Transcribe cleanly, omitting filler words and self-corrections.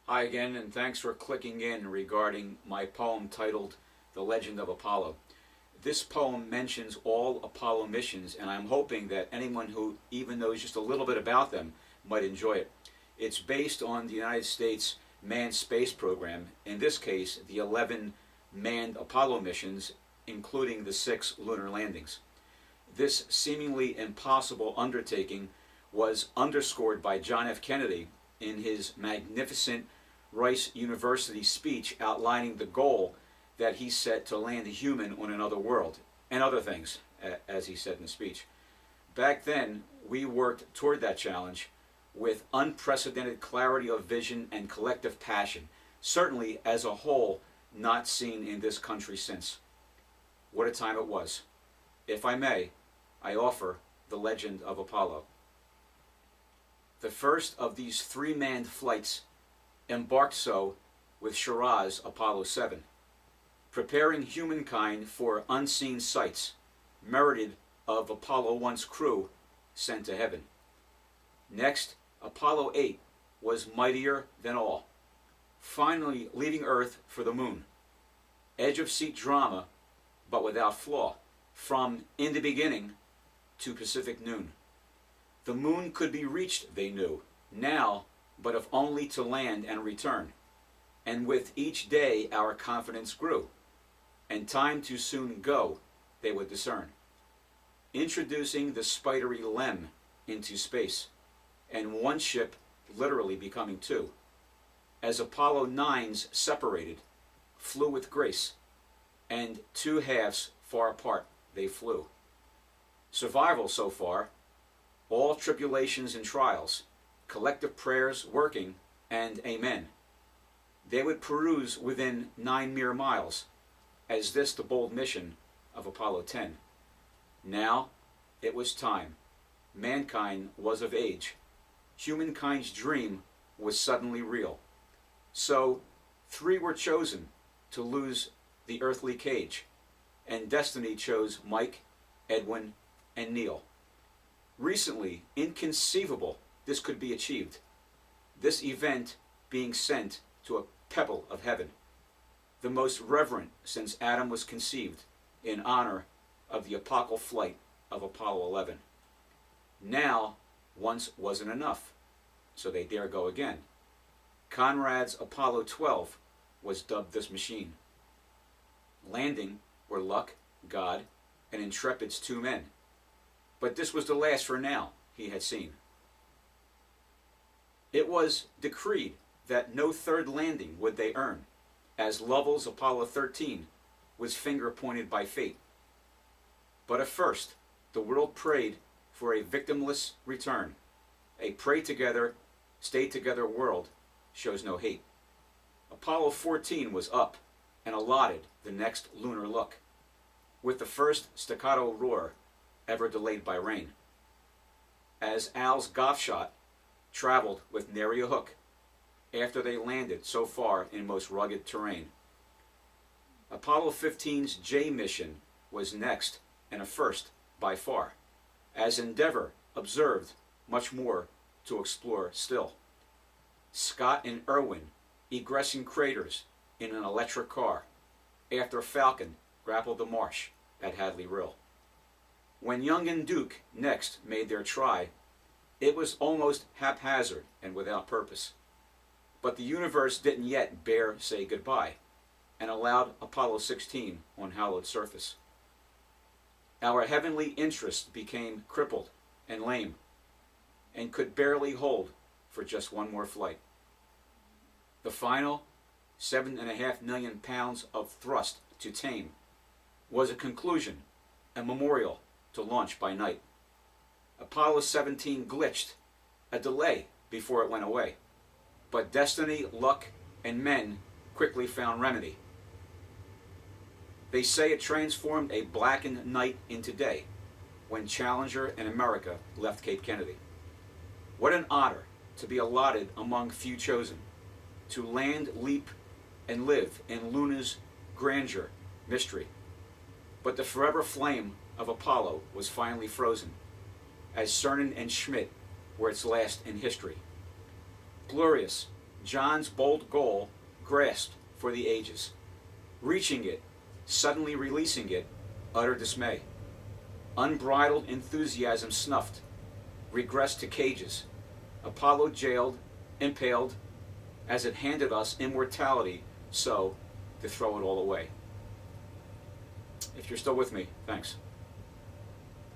Hi again, and thanks for clicking in regarding my poem titled The Legend of Apollo. This poem mentions all Apollo missions, and I'm hoping that anyone who even knows just a little bit about them might enjoy it. It's based on the United States manned space program, in this case, the 11 manned Apollo missions, including the 6 lunar landings. This seemingly impossible undertaking was underscored by John F. Kennedy in his magnificent Rice University speech outlining the goal that he set to land a human on another world, and other things, as he said in the speech. Back then, we worked toward that challenge with unprecedented clarity of vision and collective passion, certainly as a whole not seen in this country since. What a time it was. If I may, I offer the legend of Apollo. The first of these 3 manned flights embarked so with Shiraz Apollo 7, preparing humankind for unseen sights, merited of Apollo 1's crew sent to heaven. Next, Apollo 8 was mightier than all, finally leaving Earth for the moon. Edge-of-seat drama, but without flaw, from in the beginning to Pacific noon. The moon could be reached, they knew, now, but if only to land and return. And with each day our confidence grew, and time too soon go, they would discern. Introducing the spidery Lem into space, and one ship literally becoming 2. As Apollo 9s separated, flew with grace, and 2 halves far apart they flew. Survival so far, all tribulations and trials, collective prayers working, and amen. They would peruse within 9 mere miles, as this the bold mission of Apollo 10. Now it was time. Mankind was of age. Humankind's dream was suddenly real. So 3 were chosen to lose the earthly cage, and destiny chose Mike, Edwin, and Neil. Recently, inconceivable this could be achieved, this event being sent to a pebble of heaven, the most reverent since Adam was conceived, in honor of the apocal flight of Apollo 11. Now, once wasn't enough, so they dare go again. Conrad's Apollo 12 was dubbed this machine. Landing were Luck, God, and Intrepid's 2 men. But this was the last for now, he had seen. It was decreed that no 3rd landing would they earn, as Lovell's Apollo 13 was finger-pointed by fate. But at first, the world prayed for a victimless return. A pray together, stay together world shows no hate. Apollo 14 was up and allotted the next lunar look, with the first staccato roar ever delayed by rain. As Al's golf shot traveled with nary a hook after they landed so far in most rugged terrain. Apollo 15's J mission was next, and a first by far, as Endeavour observed much more to explore still. Scott and Irwin egressing craters in an electric car after Falcon grappled the marsh at Hadley Rill. When Young and Duke next made their try, it was almost haphazard and without purpose. But the universe didn't yet dare say goodbye, and allowed Apollo 16 on hallowed surface. Our heavenly interest became crippled and lame, and could barely hold for just one more flight. The final 7.5 million pounds of thrust to tame was a conclusion, a memorial to launch by night. Apollo 17 glitched, a delay before it went away. But destiny, luck, and men quickly found remedy. They say it transformed a blackened night into day when Challenger and America left Cape Kennedy. What an honor to be allotted among few chosen, to land, leap, and live in Luna's grandeur, mystery. But the forever flame of Apollo was finally frozen, as Cernan and Schmidt were its last in history. Glorious, John's bold goal grasped for the ages. Reaching it, suddenly releasing it, utter dismay. Unbridled enthusiasm snuffed, regressed to cages. Apollo jailed, impaled, as it handed us immortality, so to throw it all away. If you're still with me, thanks.